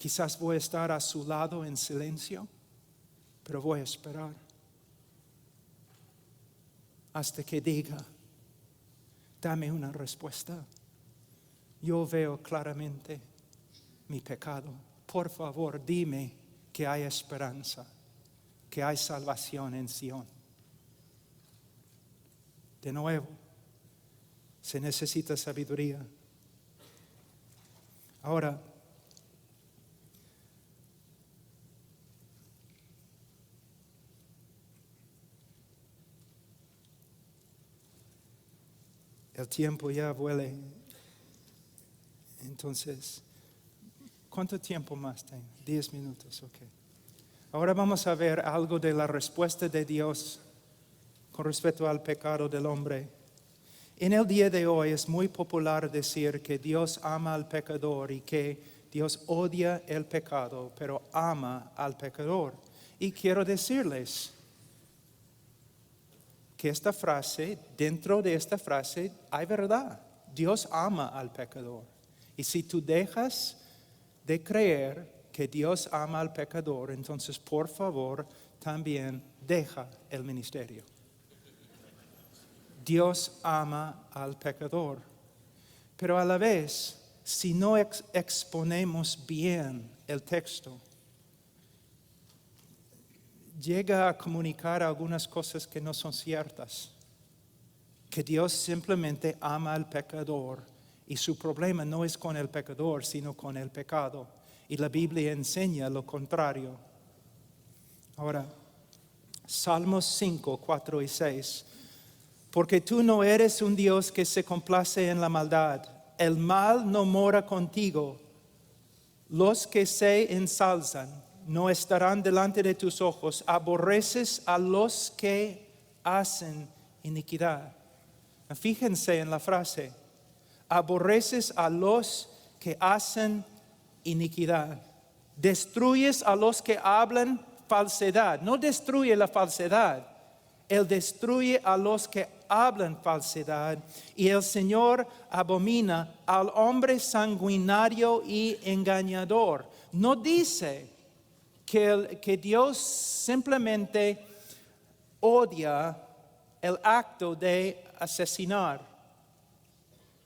Quizás voy a estar a su lado en silencio, pero voy a esperar hasta que diga, dame una respuesta. Yo veo claramente mi pecado. Por favor, dime que hay esperanza, que hay salvación en Sion. De nuevo, se necesita sabiduría. Ahora, el tiempo ya vuela. Entonces, ¿cuánto tiempo más tengo? 10 minutos, ok. Ahora vamos a ver algo de la respuesta de Dios con respecto al pecado del hombre. En el día de hoy es muy popular decir que Dios ama al pecador y que Dios odia el pecado, pero ama al pecador. Y quiero decirles que esta frase, dentro de esta frase hay verdad. Dios ama al pecador. Y si tú dejas de creer que Dios ama al pecador, entonces por favor también deja el ministerio. Dios ama al pecador. Pero a la vez, si no exponemos bien el texto, llega a comunicar algunas cosas que no son ciertas. Que Dios simplemente ama al pecador y su problema no es con el pecador, sino con el pecado. Y la Biblia enseña lo contrario. Ahora, Salmos 5, 4 y 6. Porque tú no eres un Dios que se complace en la maldad. El mal no mora contigo. Los que se ensalzan no estarán delante de tus ojos. Aborreces a los que hacen iniquidad. Fíjense en la frase. Aborreces a los que hacen iniquidad. Destruyes a los que hablan falsedad. No destruye la falsedad. Él destruye a los que hablan falsedad. Y el Señor abomina al hombre sanguinario y engañador. No dice que Dios simplemente odia el acto de asesinar,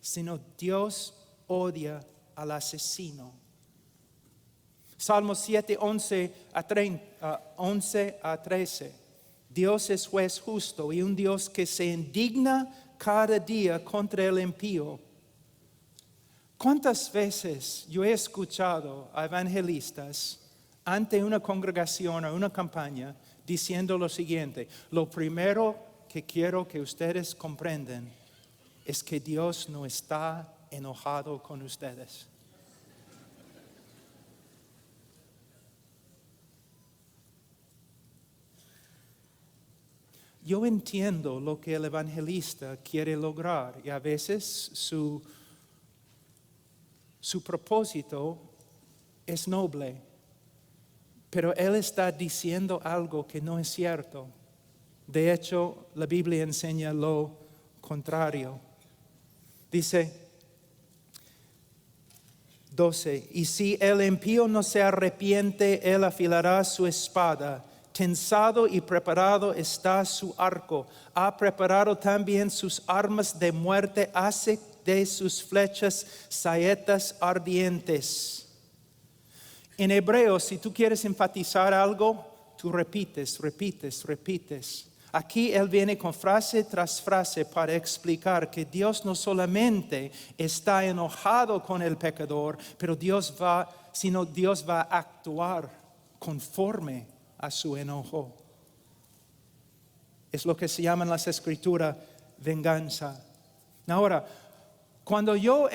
sino Dios odia al asesino. Salmo 7, 11 a 13. Dios es juez justo y un Dios que se indigna cada día contra el impío. ¿Cuántas veces yo he escuchado a evangelistas ante una congregación o una campaña diciendo lo siguiente? Lo primero que quiero que ustedes comprendan es que Dios no está enojado con ustedes. Yo entiendo lo que el evangelista quiere lograr y a veces su propósito es noble, pero él está diciendo algo que no es cierto. De hecho, la Biblia enseña lo contrario. Dice 12, y si el impío no se arrepiente, él afilará su espada. Tensado y preparado está su arco. Ha preparado también sus armas de muerte. Hace de sus flechas saetas ardientes. En hebreo, si tú quieres enfatizar algo, tú repites. Aquí él viene con frase tras frase para explicar que Dios no solamente está enojado con el pecador, pero Dios va a actuar conforme a su enojo. Es lo que se llama en las escrituras venganza. Ahora, cuando yo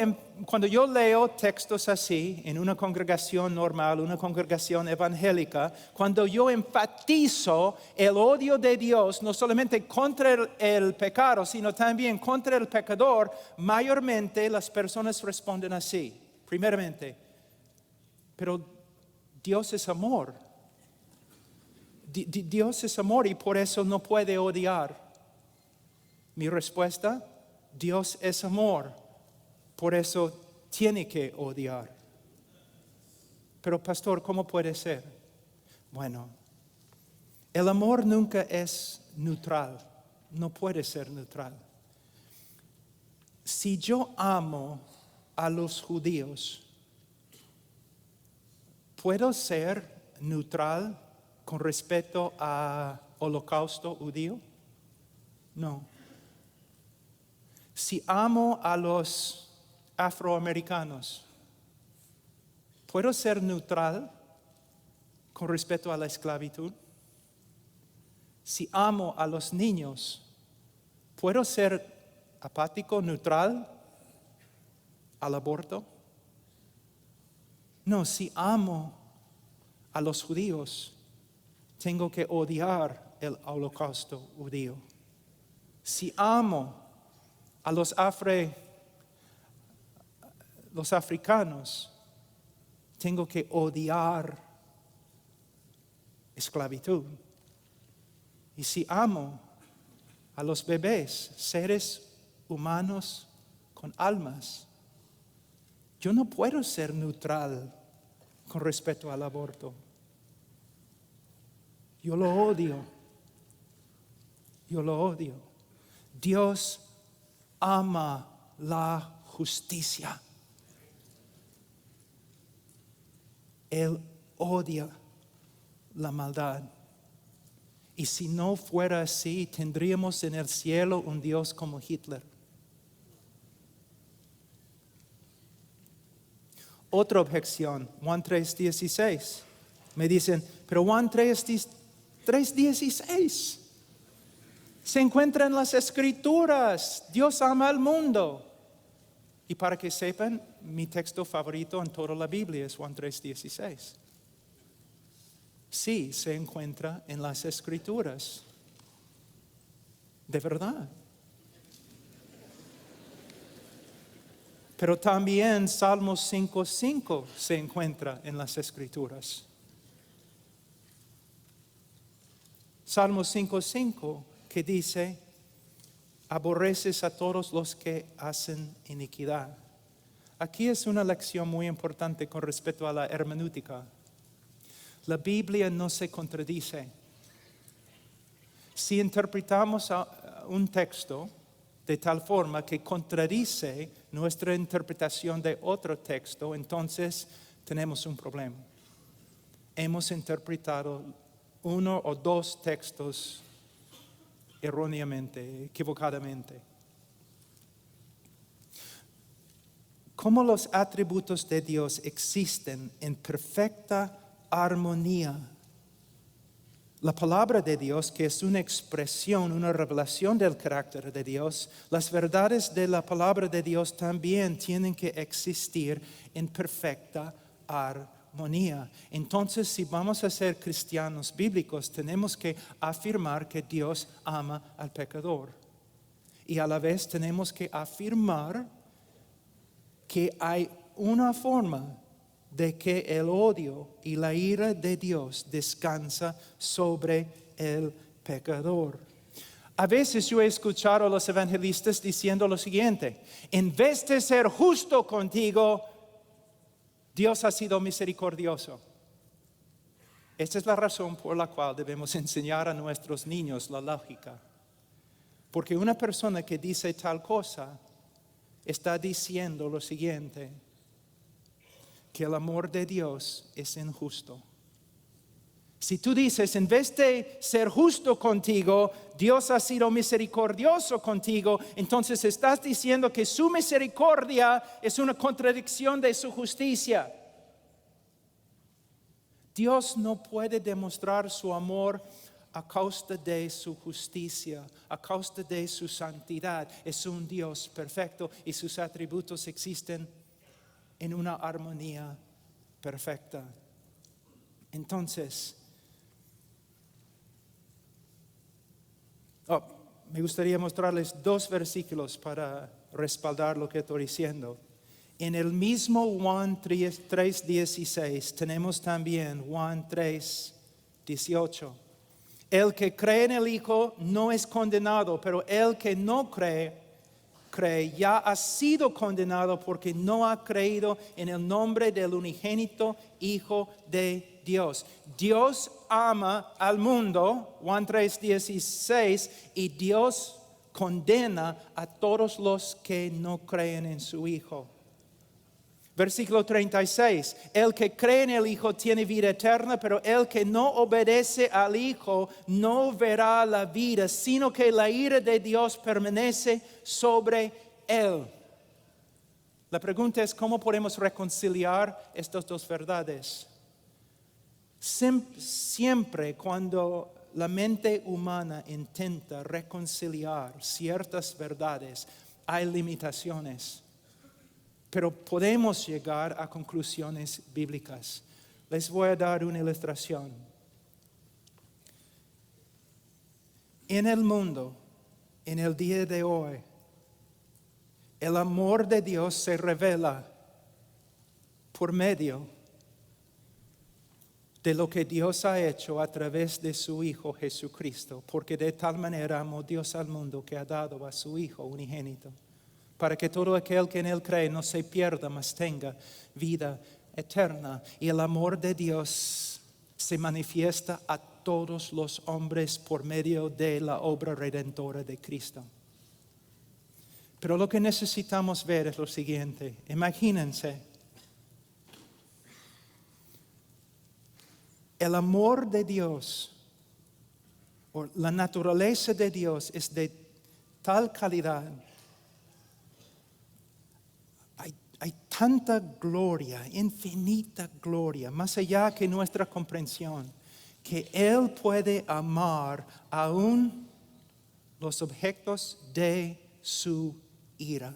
leo textos así en una congregación normal, una congregación evangélica, cuando yo enfatizo el odio de Dios no solamente contra el pecado, sino también contra el pecador, mayormente las personas responden así. Primeramente, pero Dios es amor. Dios es amor y por eso no puede odiar. Mi respuesta, Dios es amor, por eso tiene que odiar. Pero pastor, ¿cómo puede ser? Bueno, el amor nunca es neutral, no puede ser neutral. Si yo amo a los judíos, ¿puedo ser neutral con respecto al holocausto judío? No. Si amo a los afroamericanos, ¿puedo ser neutral con respecto a la esclavitud? Si amo a los niños, ¿puedo ser apático, neutral al aborto? No, si amo a los judíos, tengo que odiar el holocausto judío. Si amo a los africanos, tengo que odiar esclavitud. Y si amo a los bebés, seres humanos con almas, yo no puedo ser neutral con respecto al aborto. Yo lo odio. Yo lo odio. Dios ama la justicia. Él odia la maldad. Y si no fuera así, tendríamos en el cielo un Dios como Hitler. Otra objeción, Juan 3:16. Me dicen, pero Juan 3:16 se encuentra en las Escrituras. Dios ama al mundo. Y para que sepan, mi texto favorito en toda la Biblia es Juan 3:16. Sí, se encuentra en las Escrituras. De verdad. Pero también Salmos 5:5 se encuentra en las Escrituras. Salmos 5:5 que dice, aborreces a todos los que hacen iniquidad. Aquí es una lección muy importante con respecto a la hermenéutica. La Biblia no se contradice. Si interpretamos un texto de tal forma que contradice nuestra interpretación de otro texto, entonces tenemos un problema. Hemos interpretado uno o dos textos erróneamente, equivocadamente. Como los atributos de Dios existen en perfecta armonía, la palabra de Dios, que es una expresión, una revelación del carácter de Dios, las verdades de la palabra de Dios también tienen que existir en perfecta armonía. Entonces, si vamos a ser cristianos bíblicos, tenemos que afirmar que Dios ama al pecador. Y a la vez tenemos que afirmar que hay una forma de que el odio y la ira de Dios descansa sobre el pecador. A veces yo he escuchado a los evangelistas diciendo lo siguiente: en vez de ser justo contigo, Dios ha sido misericordioso. Esta es la razón por la cual debemos enseñar a nuestros niños la lógica. Porque una persona que dice tal cosa está diciendo lo siguiente: que el amor de Dios es injusto. Si tú dices, en vez de ser justo contigo, Dios ha sido misericordioso contigo, entonces estás diciendo que su misericordia es una contradicción de su justicia. Dios no puede demostrar su amor a causa de su justicia, a causa de su santidad. Es un Dios perfecto y sus atributos existen en una armonía perfecta. Entonces, me gustaría mostrarles dos versículos para respaldar lo que estoy diciendo. En el mismo Juan 3:16 tenemos también Juan 3:18. El que cree en el Hijo no es condenado, pero el que no cree cree ya ha sido condenado porque no ha creído en el nombre del unigénito Hijo de Dios. Dios ama al mundo, Juan 3:16, y Dios condena a todos los que no creen en su Hijo. Versículo 36, el que cree en el Hijo tiene vida eterna, pero el que no obedece al Hijo no verá la vida, sino que la ira de Dios permanece sobre él. La pregunta es, ¿cómo podemos reconciliar estas dos verdades? Siempre cuando la mente humana intenta reconciliar ciertas verdades, hay limitaciones. Pero podemos llegar a conclusiones bíblicas. Les voy a dar una ilustración. En el mundo, en el día de hoy, el amor de Dios se revela por medio de lo que Dios ha hecho a través de su Hijo Jesucristo. Porque de tal manera amó Dios al mundo que ha dado a su Hijo unigénito, para que todo aquel que en Él cree no se pierda, mas tenga vida eterna. Y el amor de Dios se manifiesta a todos los hombres por medio de la obra redentora de Cristo. Pero lo que necesitamos ver es lo siguiente. Imagínense, el amor de Dios, o la naturaleza de Dios, es de tal calidad. Hay tanta gloria, infinita gloria, más allá que nuestra comprensión, que Él puede amar aún los objetos de su ira.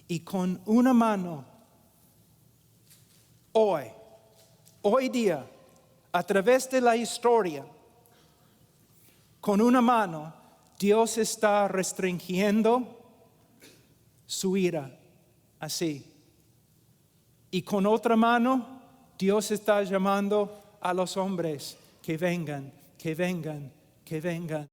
Y con una mano, hoy día, a través de la historia, con una mano, Dios está restringiendo su ira. Así. Y con otra mano, Dios está llamando a los hombres que vengan, que vengan, que vengan.